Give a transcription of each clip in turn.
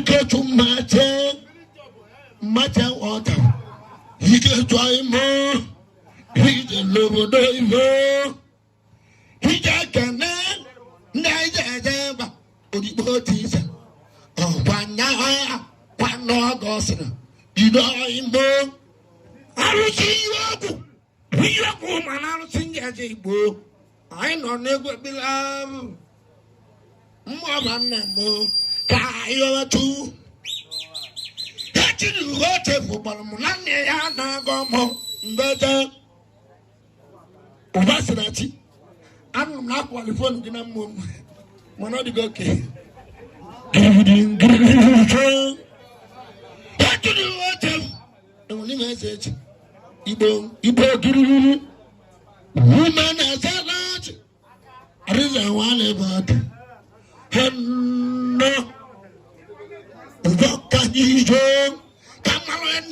get to matter water. He get to more. He's a lover, diver. He got canal. Neither ever. Oh, one now, one no gossip. You know him more. I will see you up. We are woman, I'll sing as a book. I know never be loved. More than more. Kayo too. Actually, what a football, Mulania, Gomo, better. Ubasirati. I'm not qualified in a mum. Monodigoke. Actually, what a only message. Ibo, Guru. Woman as a large. I reason one about. No. What can you do? Come on,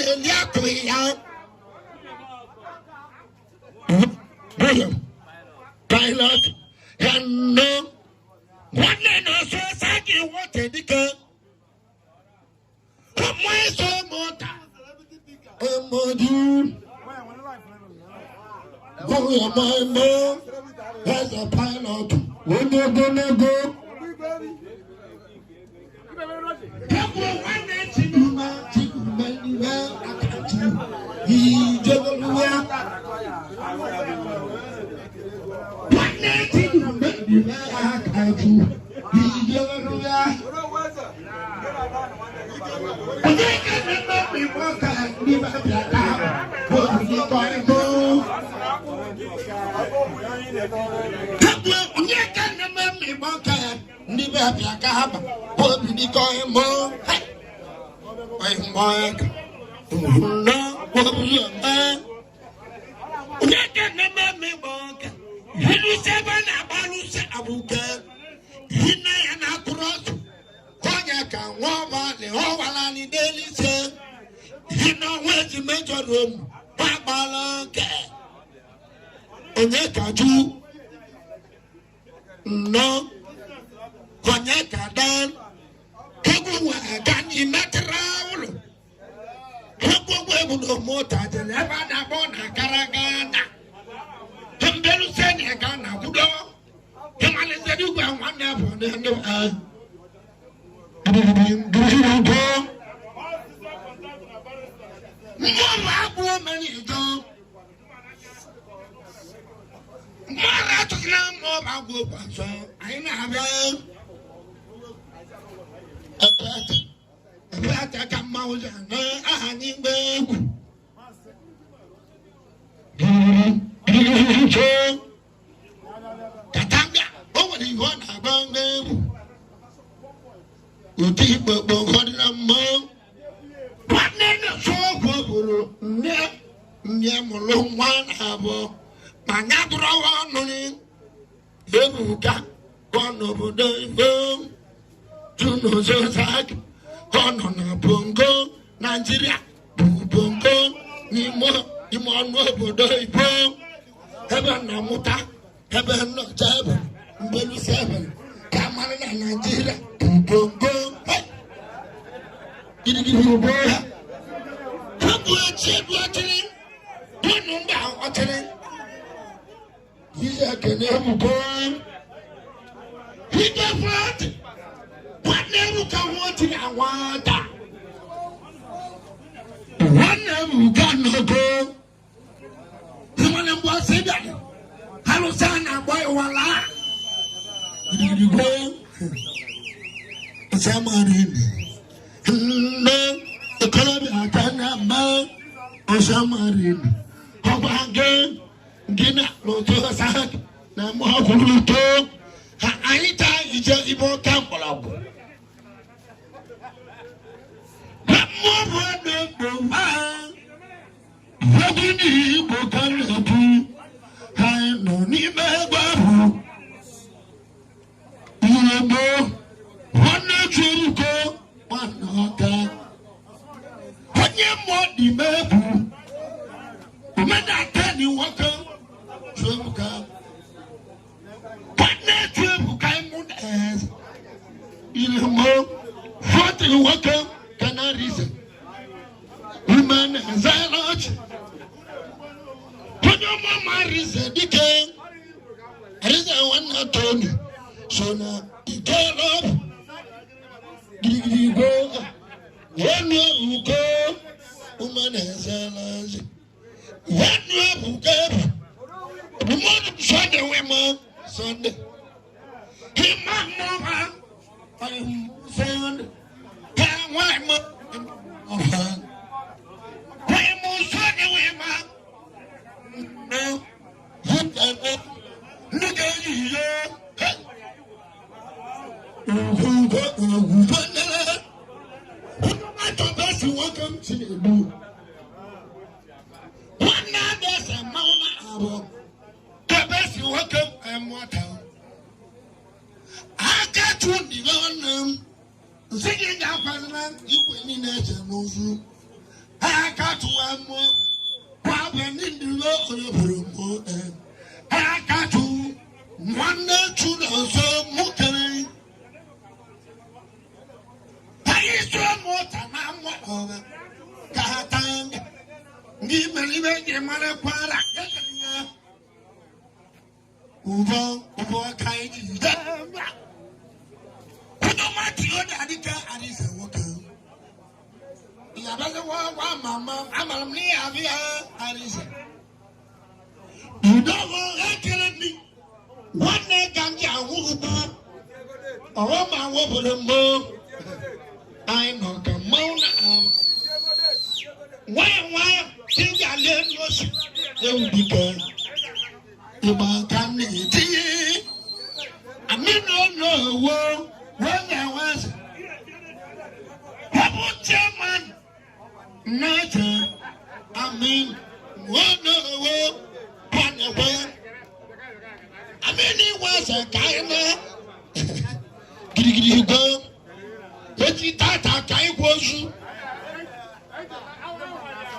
William, pilot, and no. One and also Zakky what a dicker. Come on, so motor. Go, my mom has a pilot. When you're gonna go. No, Konyaka dan, Kegwa gan imatraul. Kegwa no mota de never na bona karagana. Hembelu seni gana kudo. Kemale zedu gwa wana for the end of Mara to come over go so I have a better come out and hanging back. Katanga over the one about them. You keep a book on the mom. What name of so good? Never one have. Manadra one Bebuka, one over the phone, Chukwunonso Zakky, one on a Bongo, Nigeria, Bongo, Nimo, over the phone, Heaven no Muta, Heaven no Jab, Belu 7, Kamala Nigeria, Bongo, did you give you a boy? How do I check watching? Don't know about watching. He's a canary boy. He got what? What never can want in our water? One never got no go. The one that was said that. Hello, son, I'm boy, wala. Did you go? Somebody. No, the color I can't man. Or somebody. How about again? Gina Loto Zakky, Namoto, Aita is just Ibo Campo. But more than the man, what did you book on the pool? I know Nima Babu. You know, one natural go, one hotter. When you're more the Babu, when I tell you what. Partner to Bukai Moon as in a more 4 What you welcome can I reason? Women as I lodge. When your mama reason, the king. I reason one not Tony. So now you get up. You go. When you go, woman as I lodge. When you go, woman Sunday women Sunday. He might know I'm found. Why am Sunday women? No, look at you. Welcome to the moon. One night there's a mountain. The best you welcome and water. I got to the singing down President, you win in nature, Mosu. I got to one more. Problem in the law of the room. I got to one day to the so much. I used to have more time. I'm over. Katang. Give me your money. Uvo, Kaiji. No matter what I did, I did a water. You better walk, Mamma. I'm a near via Arisa. You don't want to me. One day, Ganja, or my woman, more. I'm not a mountain. Why, think I learned was they will be gone. You can't need it. I mean, no, when there was a chairman, nature. I mean, one away. I mean, it was a kind of you go. Let you tata, I was.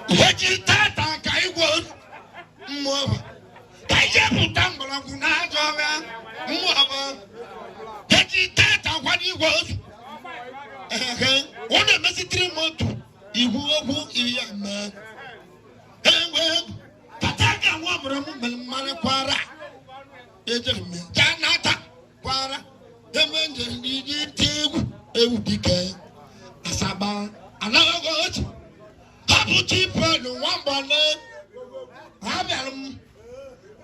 Let you tata, I was. More. I just tumble on Gunaja. More. Let you tata, what he was. One of the 3 months. You won't be a man. And well, Pataka woman, Manaquara. Janata, Quara, the men did Eudika, Asaba, another god. How to keep one bonnet? Habam.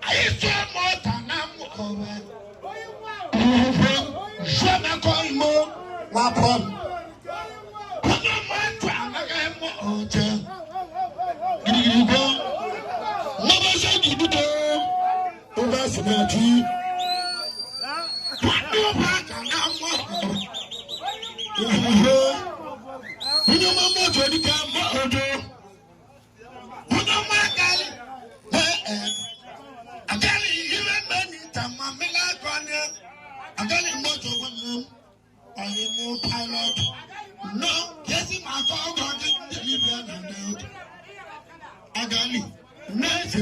I saw more than I'm over. Shana call more, Wapon. Put on my crown again, hotel. You go. Never said you do. Over Sinati. What do you want? You know, Mamma, to become more. You know, my guy. I'm telling you, many times, Mamma, I'm telling you, most of them. I am more pilot. No, yes, my dog got it. I got it. Nice.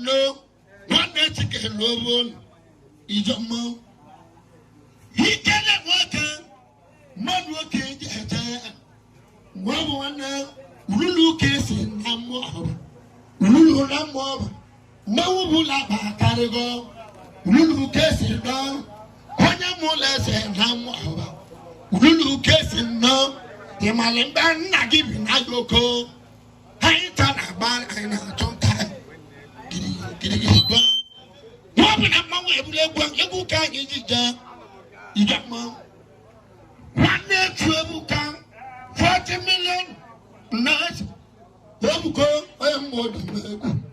No, one day to get low. He don't know. He can't work. Not working. One Lulu case in Lulu Lambo. Mawula Bakarigo, Lulu Cassin no, Konya Molese Namawa, Lulu Cassin no, the Malimban Nagib Nagoko, Haitana Ban and Tonka, Giddy. Woman among every one, you can't eat it. You got more. 1 day, 12 can 40 million. Nice. Don't go. I am more than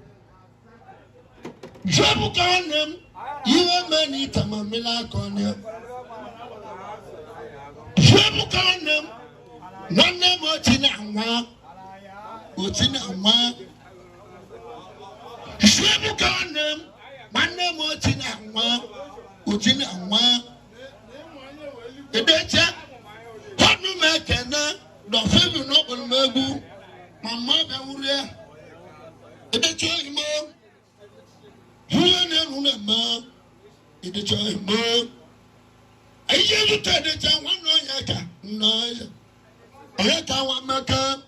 Jabu can them. You are many Tamamila on you. Jabu can them. One name or Tina, Utina, Jabu can them. One name or Tina, Utina, the better. What no matter, the family noble Mabu, my mother would have. The better, mom. Who and ma, in the child, mom. I hear you tell the child one yaka. No, I had our maker.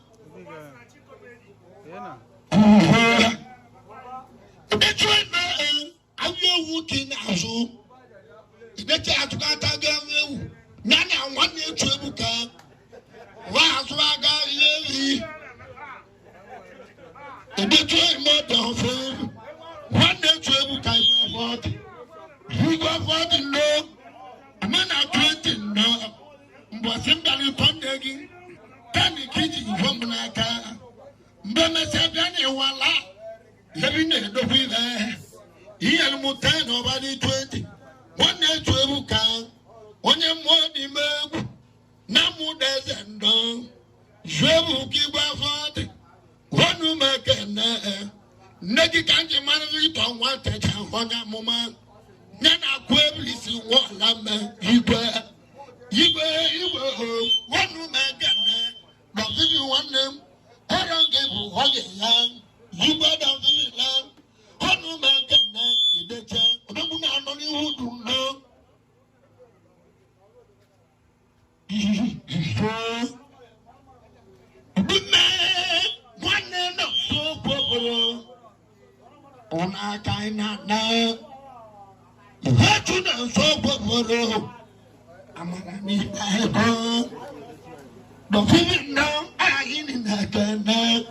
The better, man, I'm your working as you. The better, I can't go. Nana one year Trebuka. Waswaga Yeli. The Detroit mother of him. 1 day Trebuka is about. You go for the law. A man are 20 no. But somebody pondering. Penny kitchen from Naka. Mbana Sabani Walla. Living in the river. He and Mutan over 20. 1 day Trebuka. Onye mwadi megu, namu dezendo, jwebu kiwa fote, wanu mekene, negi kanji manvito wate chanhonya muma, nena kweblisi wala Igwe, wanu mekene, davivi wanem, orangebu hoye yang, Igwe davivi lang, wanu mekene, ideche, odabuna anoni hudu no, one end of so popular on our kind of now. You had to know so popular. I'm a need the feeling now. I in that now.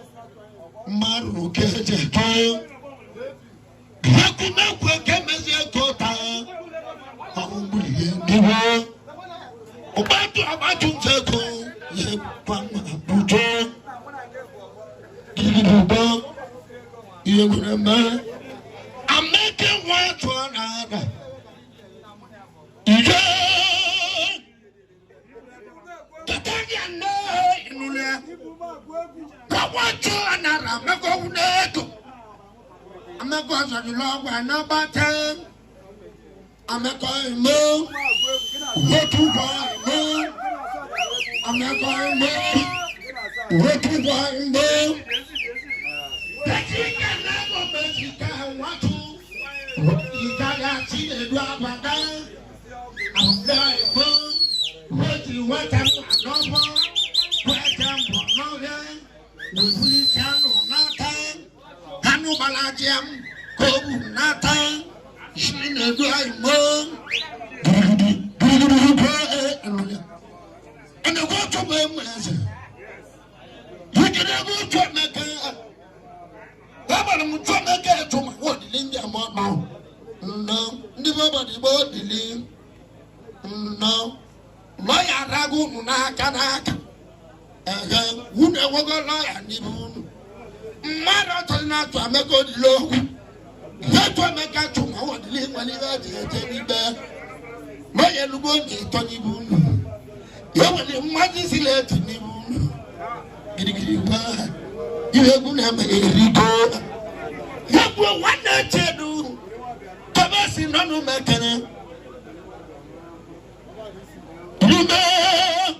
Maru get a time. How could not work as a total? How will you do? About to go, you remember, I'm making one to another. I'm not going to love my number 10. I'm not going to move. What to buy, I'm not going to move. What to buy, move. You can want to. You can't see the drop of down. I'm going to move. What you want to know? What I'm going we can know nothing. Hanu Baladiam, Kobu Nathan. She knows I move. And the water members, we can have to make a woman to make it to my word in India. No, nobody bought the link. No, my Arago Nakanaka. Who never go lie and even Marathon not to make good low. That one make out to my word link when he had a bear. My Elubon is Tony Boone. You have a majesty let me. You have a go. You will one day do. Tabassi no mechanic. You know,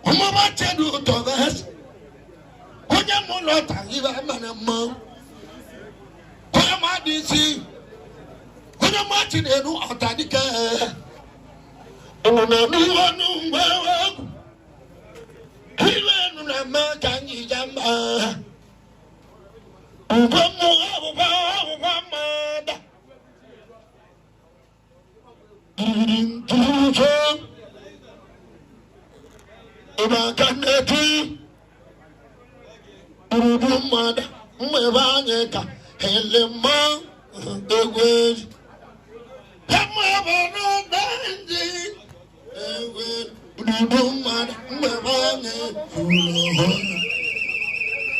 Mama Tedu Thomas. When you monota, you have a man. When am I DC? When am I to the new Antanica? Oh, no, he went on a man, can you jump? Oh, in Tucho, Ibakaneti, Urumada, Mavanga, Helema, the word. Hammer, dancing, Urumada, Mavanga,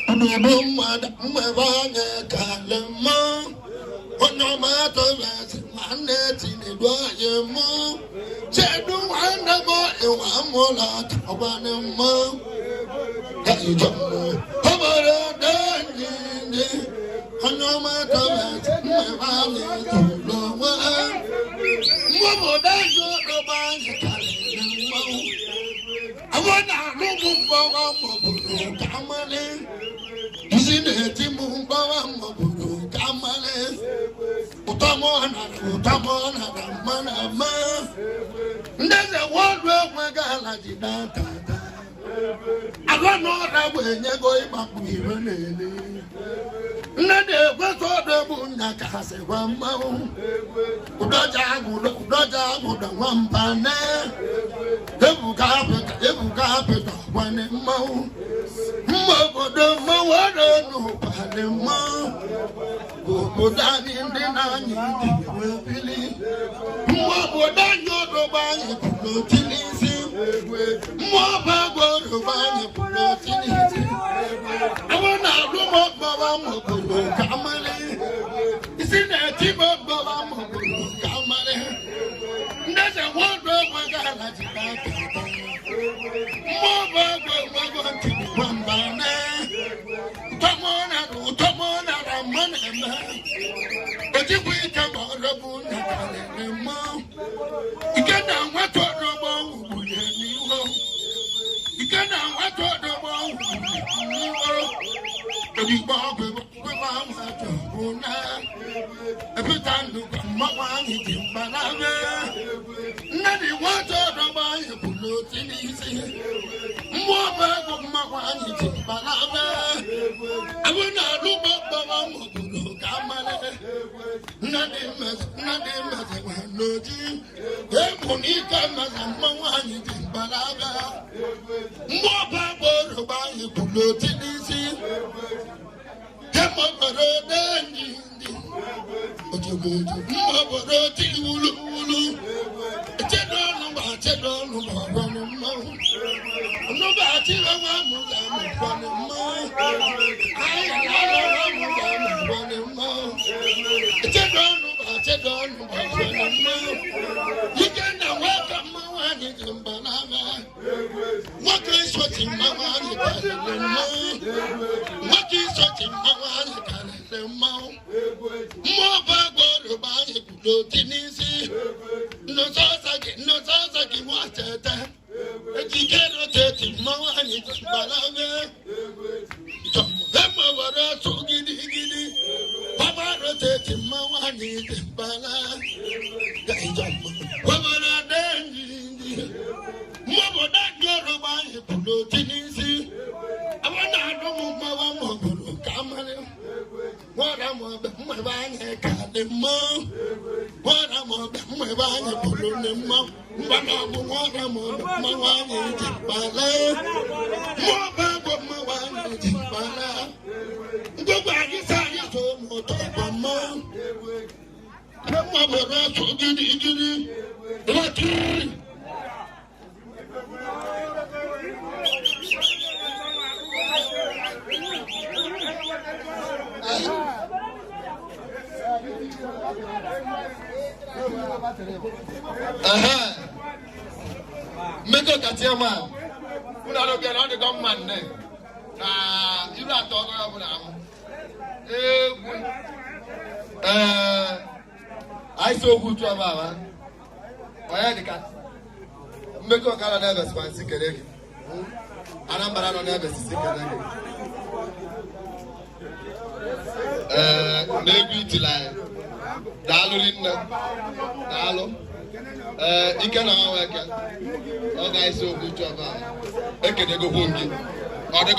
Urumada, Mavanga, Kalema. No matter what, man, that's in the door. Said, do one more, and one more lot of one more. That you don't know. How about a day? No matter what, my man is no one. More than your bank. I want to look for one more. Isn't it? Timum, Kamale. Utamona, Manama. There's a world where my Galaji data. I don't know that when you're going back with Nade was order Bunaka, say one mouth. Udaja, one pane. Ebuka, one mouth. Mobodo, no panema. Bodani in the Nani will believe. Mobodan, your body, Putinisi. Mobo, Putinisi. I want to look up Baba Kamale. Is it a tip of Baba Kamale? That's a wonder of my Galaji. More to one banner. Come on, but if we come on the moon, you cannot want to know you cannot want to know you walk with every time you come on, you can banana. Nothing wants to know you put no thing easy. More back of my one, you can banana. I will not look up the one. Nothing must no tea. Monica Mazamani Balaga. More people buy you to go to DC. Come up a dandy. But you go to Maborotti Ulu. Tedon, nobody you cannot welcome my one in banana. What is what in my one? What is what in my one? More bad about it, no Tennessee. No Sasaki, what that? You cannot take him, my one in banana. Them over so giddy. Papa rotated my one in banana. What I'm my bang, what I'm my bang, pulling them up. What I'm my one is ballet. More about my one is ballet. Go back inside your motor, mom. Come over to giddy. Make a Katiama. Put out again on the government. You not talking about I so good to have why the cat? Make a car never spend sick again. And I'm never sick again. Maybe till I Dalo. You can all guys so good to have a go home. Or the